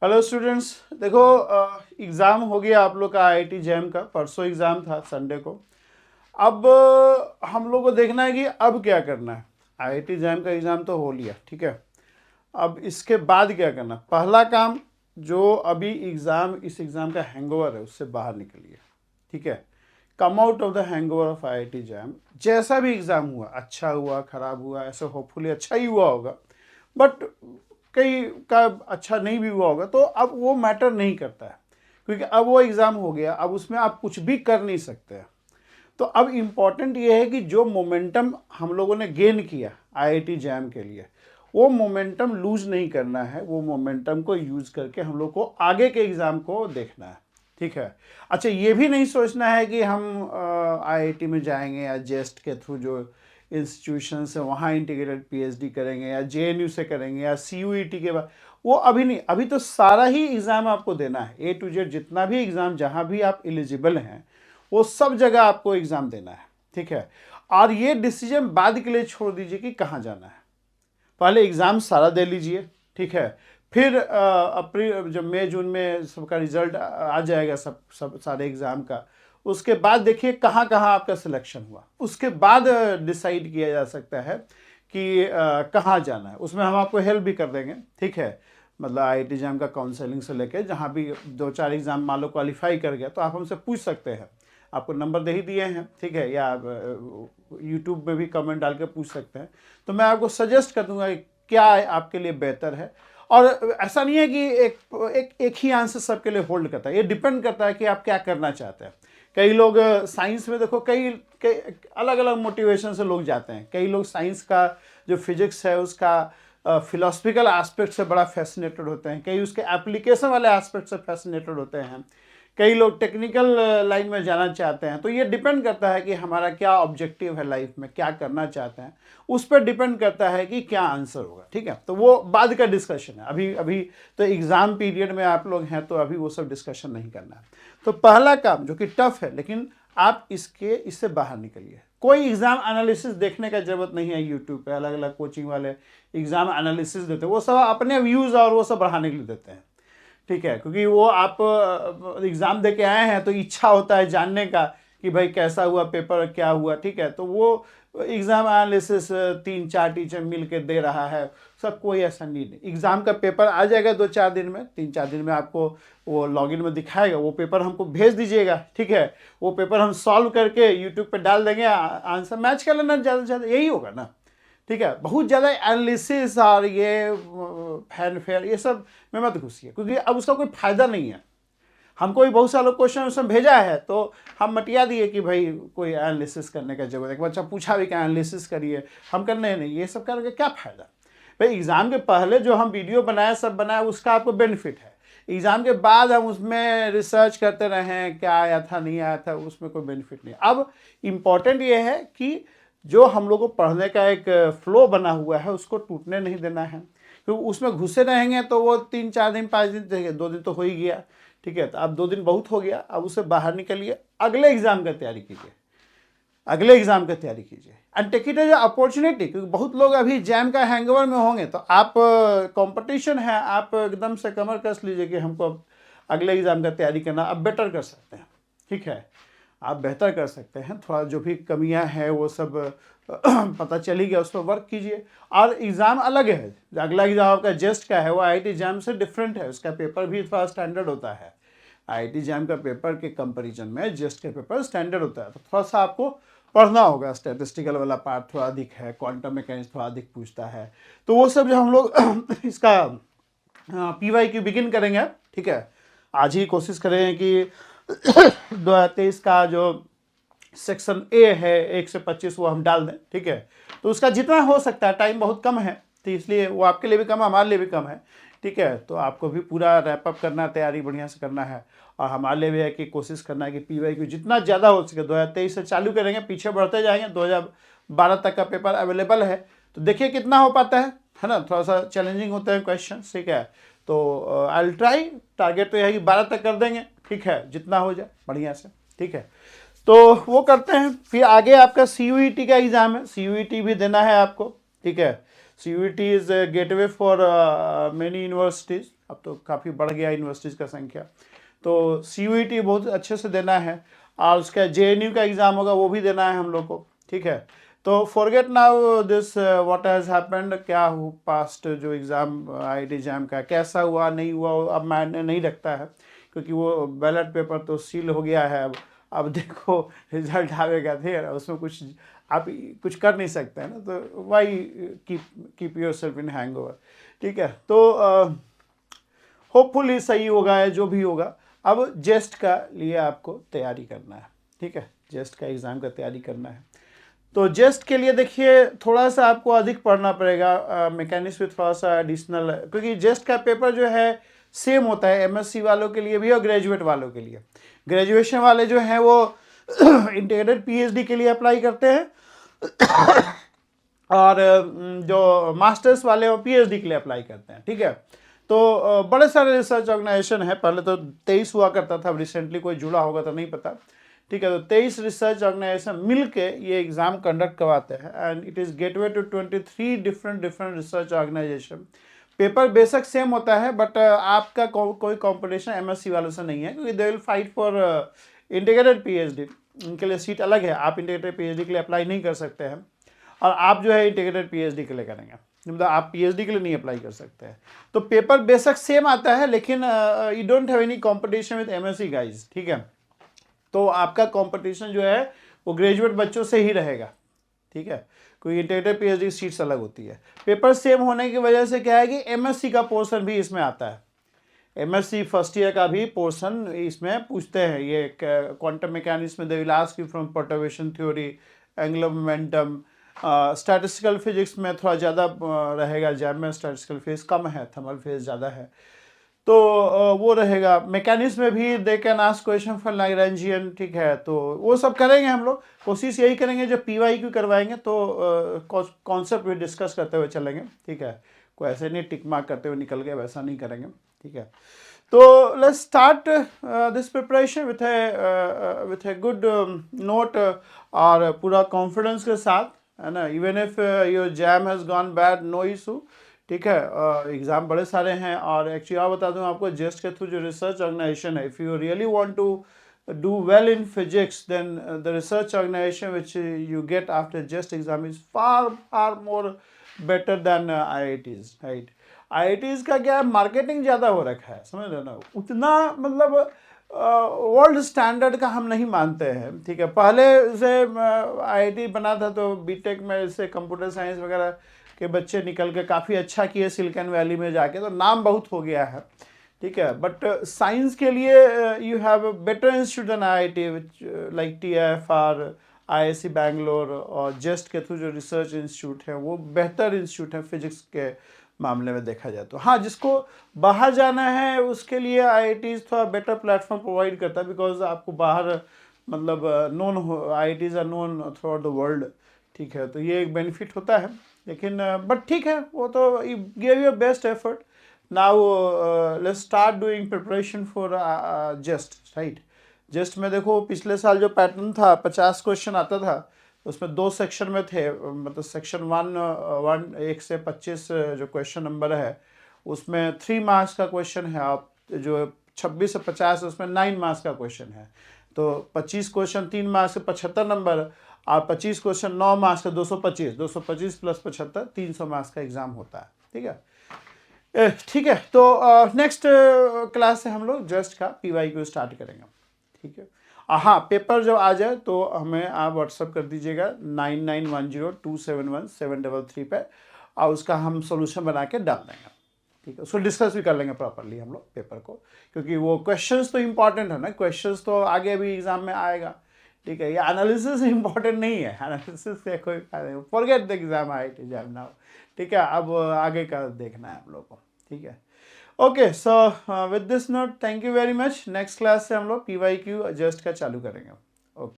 Hello students, देखो exam हो गया आप लोग का आईआईटी जैम का। परसों एग्ज़ाम था संडे को। अब हम लोग को देखना है कि अब क्या करना है। आईआईटी जैम का एग्ज़ाम तो हो लिया, ठीक है। अब इसके बाद क्या करना, पहला काम, जो अभी इस एग्ज़ाम का हैंगओवर है उससे बाहर निकलिए, ठीक है। Come out of the hangover of IIT jam. जैसा भी एग्ज़ाम हुआ, अच्छा हुआ खराब हुआ, ऐसे होपफुली अच्छा ही हुआ होगा, बट कई का अच्छा नहीं भी हुआ होगा, तो अब वो मैटर नहीं करता है, क्योंकि अब वो एग्ज़ाम हो गया। अब उसमें आप कुछ भी कर नहीं सकते हैं। तो अब इम्पॉर्टेंट ये है कि जो मोमेंटम हम लोगों ने गेन किया आईआईटी जैम के लिए, वो मोमेंटम लूज नहीं करना है। वो मोमेंटम को यूज़ करके हम लोग को आगे के एग्ज़ाम को देखना है, ठीक है। अच्छा, ये भी नहीं सोचना है कि हम आईआईटी में जाएंगे या जेस्ट के थ्रू जो इंस्टीट्यूशन से वहाँ इंटीग्रेटेड पीएचडी करेंगे, या जेएनयू से करेंगे, या सीयूईटी के बाद। वो अभी नहीं, अभी तो सारा ही एग्ज़ाम आपको देना है, ए टू जेड जितना भी एग्ज़ाम जहाँ भी आप एलिजिबल हैं वो सब जगह आपको एग्ज़ाम देना है, ठीक है। और ये डिसीजन बाद के लिए छोड़ दीजिए कि कहाँ जाना है। पहले एग्ज़ाम सारा दे लीजिए, ठीक है। फिर अप्रैल, जब मई जून में सबका रिजल्ट आ जाएगा, सब सब सारे एग्ज़ाम का, उसके बाद देखिए कहाँ कहाँ आपका सिलेक्शन हुआ। उसके बाद डिसाइड किया जा सकता है कि कहाँ जाना है। उसमें हम आपको हेल्प भी कर देंगे, ठीक है। मतलब आईआईटी जैम का काउंसलिंग से लेके जहाँ भी 2-4 एग्ज़ाम मान लो क्वालिफाई कर गया, तो आप हमसे पूछ सकते हैं। आपको नंबर दे ही दिए हैं, ठीक है। या यूट्यूब में भी कमेंट डाल के पूछ सकते हैं। तो मैं आपको सजेस्ट कर दूंगा कि क्या आपके लिए बेहतर है। और ऐसा नहीं है कि एक ही आंसर सबके लिए होल्ड करता है। ये डिपेंड करता है कि आप क्या करना चाहते हैं। कई लोग साइंस में, देखो कई कई अलग अलग मोटिवेशन से लोग जाते हैं। कई लोग साइंस का जो फिजिक्स है उसका फिलोसफिकल एस्पेक्ट से बड़ा फैसिनेटेड होते हैं। कई उसके एप्लीकेशन वाले एस्पेक्ट से फैसिनेटेड होते हैं। कई लोग टेक्निकल लाइन में जाना चाहते हैं। तो ये डिपेंड करता है कि हमारा क्या ऑब्जेक्टिव है लाइफ में, क्या करना चाहते हैं। उस पर डिपेंड करता है कि क्या आंसर होगा, ठीक है। तो वो बाद का डिस्कशन है। अभी अभी तो एग्ज़ाम पीरियड में आप लोग हैं, तो अभी वो सब डिस्कशन नहीं करना है। तो पहला काम जो कि टफ है, लेकिन आप इससे बाहर निकलिए। कोई एग्ज़ाम एनालिसिस देखने का जरूरत नहीं है। यूट्यूब पे अलग अलग कोचिंग वाले एग्ज़ाम एनालिसिस देते हैं, वो सब अपने व्यूज़ और वो सब बढ़ाने के लिए देते हैं, ठीक है। क्योंकि वो आप एग्ज़ाम दे के आए हैं तो इच्छा होता है जानने का कि भाई कैसा हुआ पेपर, क्या हुआ, ठीक है। तो वो एग्ज़ाम एनालिसिस 3-4 टीचर मिल के दे रहा है, सब कोई ऐसा नीड नहीं। एग्ज़ाम का पेपर आ जाएगा 2-4 दिन में, 3-4 दिन में आपको वो लॉगिन में दिखाएगा। वो पेपर हमको भेज दीजिएगा, ठीक है। वो पेपर हम सॉल्व करके यूट्यूब पे डाल देंगे, आंसर मैच कर लेना, ज़्यादा से ज़्यादा यही होगा ना, ठीक है। बहुत ज़्यादा एनालिसिस और ये फैन फेयर ये सब में मत घुसिए, क्योंकि अब उसका कोई फ़ायदा नहीं है। हमको भी बहुत सारे क्वेश्चन उसमें भेजा है, तो हम मटिया दिए कि भाई कोई एनालिसिस करने का जरूरत है। एक बच्चा पूछा भी कि एनालिसिस करिए, हम करने नहीं, ये सब करके क्या फ़ायदा। भाई एग्ज़ाम के पहले जो हम वीडियो बनाए, सब बनाए, उसका आपको बेनिफिट है। एग्ज़ाम के बाद हम उसमें रिसर्च करते रहें, क्या आया था नहीं आया था, उसमें कोई बेनिफिट नहीं। अब इम्पॉर्टेंट ये है कि जो हम लोग को पढ़ने का एक फ्लो बना हुआ है उसको टूटने नहीं देना है। क्योंकि उसमें घुसे रहेंगे तो वो 3-4 दिन 5 दिन देखिए, 2 दिन तो हो ही गया, ठीक है। तो अब 2 दिन बहुत हो गया, अब उससे बाहर निकलिए, अगले एग्ज़ाम का तैयारी कीजिए, अगले एग्ज़ाम की तैयारी कीजिए। And take it as opportunity, क्योंकि बहुत लोग अभी जैम का हैंगओवर में होंगे। तो आप, कंपटीशन है, आप एकदम से कमर कस लीजिए कि हमको अब अगले एग्ज़ाम का तैयारी करना। अब बेटर कर सकते हैं, ठीक है। आप बेहतर कर सकते हैं। थोड़ा जो भी कमियां हैं वो सब पता चली गया, उस पर वर्क कीजिए। और एग्ज़ाम अलग है, अगला एग्ज़ाम आपका जेस्ट का है, वो आईआईटी जैम से डिफरेंट है। उसका पेपर भी थोड़ा स्टैंडर्ड होता है। आईआईटी जैम का पेपर के कंपैरिजन में जेस्ट का पेपर स्टैंडर्ड होता है। तो थोड़ा सा आपको पढ़ना होगा। स्टैटिस्टिकल वाला पार्ट थोड़ा अधिक है, क्वांटम मैकेनिक्स थोड़ा अधिक पूछता है। तो वो सब जो हम लोग इसका पीवाईक्यू बिगिन करेंगे, ठीक है। आज ही कोशिश करें कि 2023 का जो सेक्शन ए है 1 से 25 वो हम डाल दें, ठीक है। तो उसका जितना हो सकता है, टाइम बहुत कम है, तो इसलिए वो आपके लिए भी कम है, हमारे लिए भी कम है, ठीक है। तो आपको भी पूरा रैपअप करना है, तैयारी बढ़िया से करना है। और हमारे लिए भी है कि कोशिश करना है कि पीवाईक्यू जितना ज़्यादा हो सके 2023 से चालू करेंगे, पीछे बढ़ते जाएंगे। 2012 तक का पेपर अवेलेबल है, तो देखिए कितना हो पाता है ना। थोड़ा सा चैलेंजिंग होते हैं क्वेश्चन, ठीक है। तो आई विल ट्राई, टारगेट तो यह है कि 12 तक कर देंगे, ठीक है, जितना हो जाए बढ़िया से, ठीक है। तो वो करते हैं। फिर आगे आपका सीयूईटी का एग्ज़ाम है, सीयूईटी भी देना है आपको, ठीक है। CUET is gateway for many universities, अब तो काफ़ी बढ़ गया यूनिवर्सिटीज़ का संख्या। तो CUET बहुत अच्छे से देना है, और उसका JNU का एग्ज़ाम होगा वो भी देना है हम लोग को, ठीक है। तो forget now this what has happened, क्या हो पास्ट जो एग्ज़ाम IIT JAM का कैसा हुआ नहीं हुआ अब मैंने नहीं रखता है, क्योंकि वो बैलेट पेपर तो सील हो गया है। अब देखो रिजल्ट आवेगा, फिर उसमें कुछ आप कुछ कर नहीं सकते हैं ना, तो why keep yourself in hangover, ठीक है। तो होपफुली सही होगा या जो भी होगा। अब जेस्ट का लिए आपको तैयारी करना है, ठीक है, जेस्ट का एग्ज़ाम का तैयारी करना है। तो जेस्ट के लिए देखिए थोड़ा सा आपको अधिक पढ़ना पड़ेगा, मैकेनिक्स में थोड़ा सा एडिशनल, क्योंकि जेस्ट का पेपर जो है सेम होता है MSc वालों के लिए भी और ग्रेजुएट वालों के लिए। ग्रेजुएशन वाले जो हैं वो इंटीग्रेटेड PhD के लिए अप्लाई करते हैं और जो मास्टर्स वाले वो PhD के लिए अप्लाई करते हैं, ठीक है। तो बड़े सारे रिसर्च ऑर्गेनाइजेशन है, पहले तो 23 हुआ करता था, अब रिसेंटली कोई जुड़ा होगा तो नहीं पता, ठीक है। तो 23 रिसर्च ऑर्गेनाइजेशन मिलके ये एग्ज़ाम कंडक्ट करवाते हैं, and it is gateway to 23 different research organisation. Paper बेशक सेम होता है, बट आपका कोई कंपटीशन MSc वालों से नहीं है, क्योंकि they will fight for integrated PhD, उनके लिए सीट अलग है। आप इंटीग्रेटेड PhD के लिए अप्लाई नहीं कर सकते हैं, और आप जो है इंटीग्रेटेड PhD के लिए करेंगे, मतलब आप PhD के लिए नहीं अप्लाई कर सकते हैं। तो पेपर बेशक सेम आता है, लेकिन you don't have any competition with MSc guys, ठीक है। तो आपका कंपटीशन जो है वो ग्रेजुएट बच्चों से ही रहेगा, ठीक है। कोई इंटीग्रेटेड PhD सीट्स अलग होती है। पेपर सेम होने की वजह से क्या है कि MSc का पोर्शन भी इसमें आता है। MSc फर्स्ट ईयर का भी पोर्शन इसमें पूछते हैं। ये क्वांटम मैकेनिक्स में they will ask you from perturbation theory, angular momentum, statistical physics में थोड़ा ज़्यादा रहेगा, जैम में स्टैटिस्टिकल फिजिक्स कम है, थर्मल फिजिक्स ज़्यादा है, तो वो रहेगा। मैकेनिक्स में भी they can ask question for Lagrangian, ठीक है। तो वो सब करेंगे हम लोग, कोशिश यही करेंगे जब PYQ करवाएंगे तो कॉन्सेप्ट भी डिस्कस करते हुए चलेंगे, ठीक है। कोई ऐसे नहीं टिक मार्क करते हुए निकल गए, वैसा नहीं करेंगे, ठीक है। तो let's start this preparation with a good note, और पूरा कॉन्फिडेंस के साथ, है ना। Even if your JAM has gone bad, no issue, ठीक है। एग्ज़ाम बड़े सारे हैं, और एक्चुअली आप बता दूं आपको, जेस्ट के थ्रू जो रिसर्च ऑर्गेनाइजेशन है, if you really want to do well in physics, then the research organization which you get after just exam is far more better than IITs, right? IITs का क्या है, मार्केटिंग ज़्यादा हो रखा है, समझ रहे ना, उतना मतलब वर्ल्ड स्टैंडर्ड का हम नहीं मानते हैं, ठीक है। पहले से IIT बना था तो BTech में से कंप्यूटर साइंस वगैरह के बच्चे निकल के काफ़ी अच्छा किए सिलिकॉन वैली में जाके, तो नाम बहुत हो गया है, ठीक है। बट साइंस के लिए you have better institute than IIT, which like TFR, IISc Bangalore, और जेस्ट के थ्रू जो रिसर्च इंस्टीट्यूट है वो बेहतर इंस्टीट्यूट है फिजिक्स के मामले में देखा जाए तो। हाँ, जिसको बाहर जाना है उसके लिए IITs थोड़ा बेटर प्लेटफॉर्म प्रोवाइड करता है, बिकॉज आपको बाहर मतलब known IITs are known throughout the world, ठीक है। तो ये एक बेनिफिट होता है, लेकिन बट ठीक है, वो तो give your best effort. Now let's start doing preparation for JEST, right. JEST में देखो पिछले साल जो पैटर्न था 50 क्वेश्चन आता था, उसमें 2 सेक्शन में थे, मतलब सेक्शन 1 से 25 जो क्वेश्चन नंबर है उसमें 3 मार्क्स का क्वेश्चन है, आप जो 26 से 50 उसमें 9 मार्क्स का क्वेश्चन है। तो 25 क्वेश्चन 3 मार्क्स से 75 नंबर, और 25 क्वेश्चन 9 मार्क्स का 225 प्लस 75 300 मार्क्स का एग्जाम होता है, ठीक है। ठीक है, तो नेक्स्ट क्लास से हम लोग जस्ट का PYQ स्टार्ट करेंगे, ठीक है। हाँ, पेपर जब आ जाए तो हमें आप व्हाट्सअप कर दीजिएगा 9910271733 पे, और उसका हम सोल्यूशन बना के डाल देंगे, ठीक है। उसको डिस्कस भी कर लेंगे प्रॉपरली हम लोग पेपर को, क्योंकि वो क्वेश्चंस तो इंपॉर्टेंट है ना, क्वेश्चंस तो आगे भी एग्जाम में आएगा, ठीक है। ये एनालिसिस इंपॉर्टेंट नहीं है, एनालिसिस से कोई फायदा नहीं, forget the exam IIT exam now, ठीक है। अब आगे का देखना है हम लोग को, ठीक है। Okay, so with this note thank you very much. Next class से हम लोग PYQ जस्ट का चालू करेंगे।